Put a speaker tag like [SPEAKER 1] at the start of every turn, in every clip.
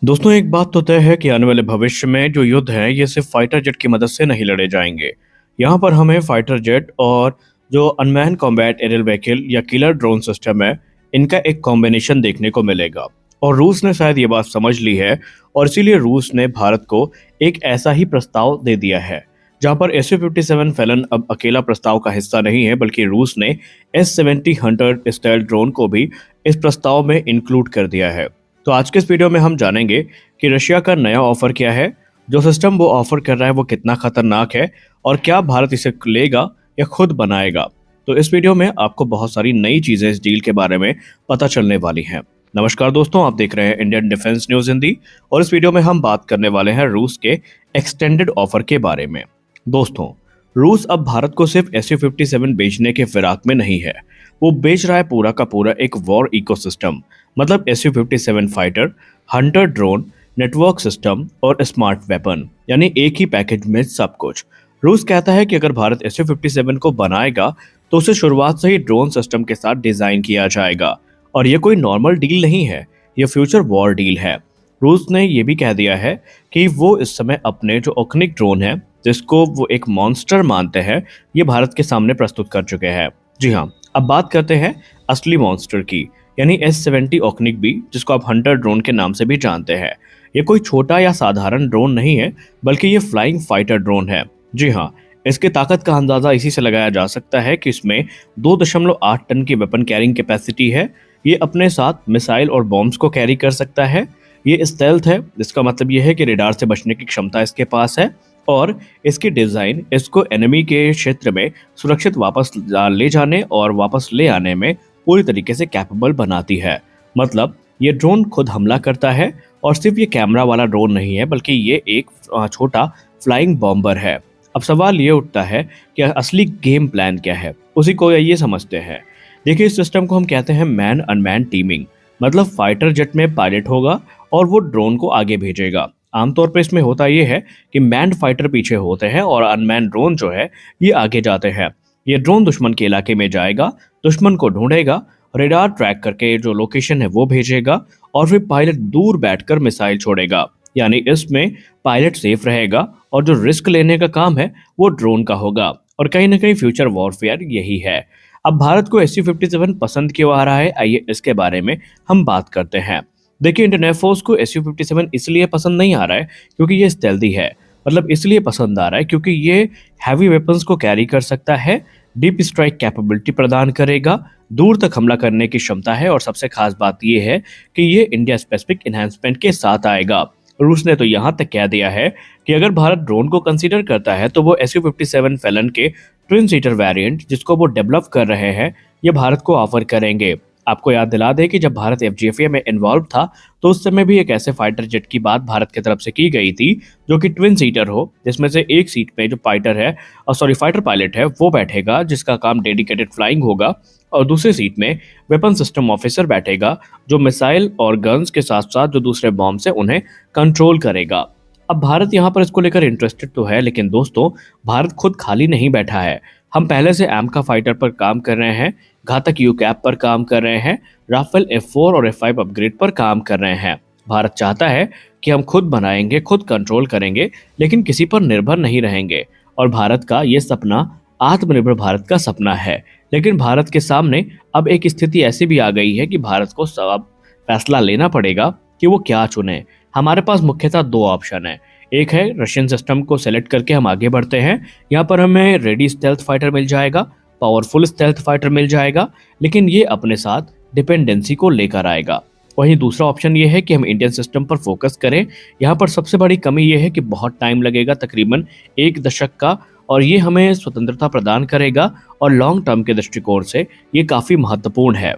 [SPEAKER 1] दोस्तों, एक बात तो तय है कि आने वाले भविष्य में जो युद्ध है ये सिर्फ फाइटर जेट की मदद से नहीं लड़े जाएंगे। यहाँ पर हमें फाइटर जेट और जो अनमैन कॉम्बैट एरियल व्हीकल या किलर ड्रोन सिस्टम है, इनका एक कॉम्बिनेशन देखने को मिलेगा। और रूस ने शायद ये बात समझ ली है, और इसीलिए रूस ने भारत को एक ऐसा ही प्रस्ताव दे दिया है, जहाँ पर SU-57 फैलन अब अकेला प्रस्ताव का हिस्सा नहीं है, बल्कि रूस ने S-70 हंटर स्टाइल ड्रोन को भी इस प्रस्ताव में इंक्लूड कर दिया है। तो आज के इस वीडियो में हम जानेंगे कि रशिया का नया ऑफर क्या है, जो सिस्टम वो ऑफर कर रहा है वो कितना खतरनाक है, और क्या भारत इसे लेगा या खुद बनाएगा। तो इस वीडियो में आपको बहुत सारी नई चीजें इस डील के बारे में पता चलने वाली हैं। नमस्कार दोस्तों, आप देख रहे हैं इंडियन डिफेंस न्यूज हिंदी, और इस वीडियो में हम बात करने वाले हैं रूस के एक्सटेंडेड ऑफर के बारे में। दोस्तों, रूस अब भारत को सिर्फ SU-57 बेचने के फिराक में नहीं है, वो बेच रहा है पूरा का पूरा एक वॉर इकोसिस्टम। मतलब SU-57 fighter, Hunter drone, network system और स्मार्ट वेपन, यानी एक ही पैकेज में सब कुछ। रूस कहता है कि अगर भारत SU-57 को बनाएगा तो उसे शुरुआत से ही ड्रोन सिस्टम के साथ डिजाइन किया जाएगा। और ये कोई नॉर्मल डील नहीं है, ये फ्यूचर वॉर डील है। रूस ने ये भी कह दिया है कि वो इस समय अपने जो ओकनिक ड्रोन है, जिसको वो एक मॉन्स्टर मानते हैं, ये भारत के सामने प्रस्तुत कर चुके हैं। जी हाँ, अब बात करते हैं असली मॉन्स्टर की, यानी S-70 ओकनिक बी, जिसको आप हंटर ड्रोन के नाम से भी जानते हैं। ये कोई छोटा या साधारण ड्रोन नहीं है, बल्कि ये फ्लाइंग फाइटर ड्रोन है। जी हाँ, इसकी ताकत का अंदाजा इसी से लगाया जा सकता है कि इसमें 2.8 टन की वेपन कैरिंग कैपेसिटी है। ये अपने साथ मिसाइल और बॉम्ब्स को कैरी कर सकता है। ये स्टेल्थ है, जिसका मतलब ये है कि रेडार से बचने की क्षमता इसके पास है। और इसकी डिजाइन इसको एनिमी के क्षेत्र में सुरक्षित वापस ले जाने और वापस ले आने में पूरी तरीके से कैपेबल बनाती है। मतलब ये ड्रोन खुद हमला करता है, और सिर्फ ये कैमरा वाला ड्रोन नहीं है, बल्कि ये एक छोटा फ्लाइंग बॉम्बर है। अब सवाल ये उठता है कि असली गेम प्लान क्या है, उसी को ये समझते हैं। देखिए, इस सिस्टम को हम कहते हैं मैन अनमैन टीमिंग। मतलब फाइटर जेट में पायलट होगा और वो ड्रोन को आगे भेजेगा। आमतौर पर इसमें होता ये है कि मैन फाइटर पीछे होते हैं और अनमैन ड्रोन जो है ये आगे जाते हैं। ये ड्रोन दुश्मन के इलाके में जाएगा, दुश्मन को ढूंढेगा, रेडार ट्रैक करके जो लोकेशन है वो भेजेगा, और फिर पायलट दूर बैठकर मिसाइल छोड़ेगा। यानी इसमें पायलट सेफ रहेगा, और जो रिस्क लेने का काम है वो ड्रोन का होगा। और कहीं ना कहीं फ्यूचर वॉरफेयर यही है। अब भारत को SU-57 पसंद क्यों आ रहा है, आइए इसके बारे में हम बात करते हैं। देखिए, इंडियन एयरफोर्स को SU-57 इसलिए पसंद नहीं आ रहा है क्योंकि ये स्टेल्दी है। मतलब इसलिए पसंद आ रहा है क्योंकि ये हैवी वेपन्स को कैरी कर सकता है, डीप स्ट्राइक कैपेबिलिटी प्रदान करेगा, दूर तक हमला करने की क्षमता है, और सबसे खास बात ये है कि ये इंडिया स्पेसिफिक इन्हांसमेंट के साथ आएगा। रूस ने तो यहाँ तक कह दिया है कि अगर भारत ड्रोन को कंसीडर करता है तो वो SU-57 फैलन के ट्विन सीटर वेरिएंट, जिसको वो डेवलप कर रहे हैं, ये भारत को ऑफर करेंगे। आपको याद दिला दें कि जब भारत FGFA में इन्वॉल्व था तो उस समय भी एक ऐसे फाइटर जेट की बात भारत की तरफ से की गई थी, जो कि ट्विन सीटर हो, जिसमें से एक सीट पे जो फाइटर पायलट है वो बैठेगा, जिसका काम डेडिकेटेड फ्लाइंग होगा, और दूसरी सीट में वेपन सिस्टम ऑफिसर बैठेगा, जो मिसाइल और गन्स के साथ साथ जो दूसरे बॉम्ब से उन्हें कंट्रोल करेगा। अब भारत यहाँ पर इसको लेकर इंटरेस्टेड तो है, लेकिन दोस्तों, भारत खुद खाली नहीं बैठा है। हम पहले से एमका फाइटर पर काम कर रहे हैं, घातक यूकैप पर काम कर रहे हैं, राफेल F4 और F5 अपग्रेड पर काम कर रहे हैं। भारत चाहता है कि हम खुद बनाएंगे, खुद कंट्रोल करेंगे, लेकिन किसी पर निर्भर नहीं रहेंगे। और भारत का ये सपना आत्मनिर्भर भारत का सपना है। लेकिन भारत के सामने अब एक स्थिति ऐसी भी आ गई है कि भारत को अब फैसला लेना पड़ेगा कि वो क्या चुने। हमारे पास मुख्यतः दो ऑप्शन है। एक है रशियन सिस्टम को सेलेक्ट करके हम आगे बढ़ते हैं, यहाँ पर हमें रेडी स्टेल्थ फाइटर मिल जाएगा, पावरफुल स्टेल्थ फाइटर मिल जाएगा, लेकिन ये अपने साथ डिपेंडेंसी को लेकर आएगा। वहीं दूसरा ऑप्शन ये है कि हम इंडियन सिस्टम पर फोकस करें। यहाँ पर सबसे बड़ी कमी ये है कि बहुत टाइम लगेगा, तकरीबन 1 दशक का, और ये हमें स्वतंत्रता प्रदान करेगा, और लॉन्ग टर्म के दृष्टिकोण से ये काफ़ी महत्वपूर्ण है।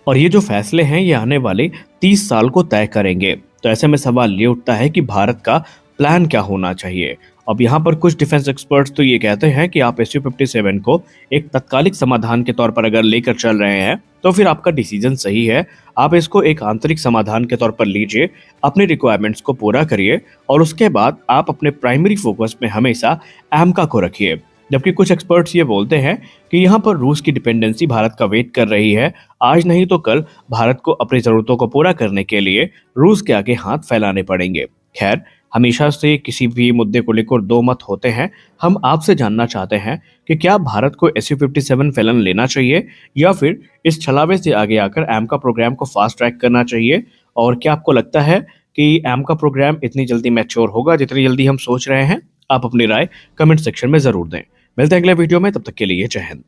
[SPEAKER 1] और ये जो फैसले हैं ये आने वाले 30 साल को तय करेंगे। तो ऐसे में सवाल ये उठता है कि भारत का प्लान क्या होना चाहिए। अब यहाँ पर कुछ डिफेंस एक्सपर्ट्स तो ये कहते हैं कि आप SU-57 को एक तत्कालिक समाधान के तौर पर अगर लेकर चल रहे हैं तो फिर आपका डिसीजन सही है। आप इसको एक आंतरिक समाधान के तौर पर लीजिए, अपनी रिक्वायरमेंट्स को पूरा करिए, और उसके बाद आप अपने प्राइमरी फोकस में हमेशा एमका को रखिए। जबकि कुछ एक्सपर्ट्स ये बोलते हैं कि यहाँ पर रूस की डिपेंडेंसी भारत का वेट कर रही है। आज नहीं तो कल भारत को अपनी ज़रूरतों को पूरा करने के लिए रूस के आगे हाथ फैलाने पड़ेंगे। खैर, हमेशा से किसी भी मुद्दे को लेकर दो मत होते हैं। हम आपसे जानना चाहते हैं कि क्या भारत को SU-57 फैलन लेना चाहिए या फिर इस छलावे से आगे आकर एमका प्रोग्राम को फास्ट ट्रैक करना चाहिए? और क्या आपको लगता है कि एमका प्रोग्राम इतनी जल्दी मैच्योर होगा जितनी जल्दी हम सोच रहे हैं? आप अपनी राय कमेंट सेक्शन में ज़रूर दें। मिलते हैं अगले वीडियो में, तब तक के लिए जय हिंद।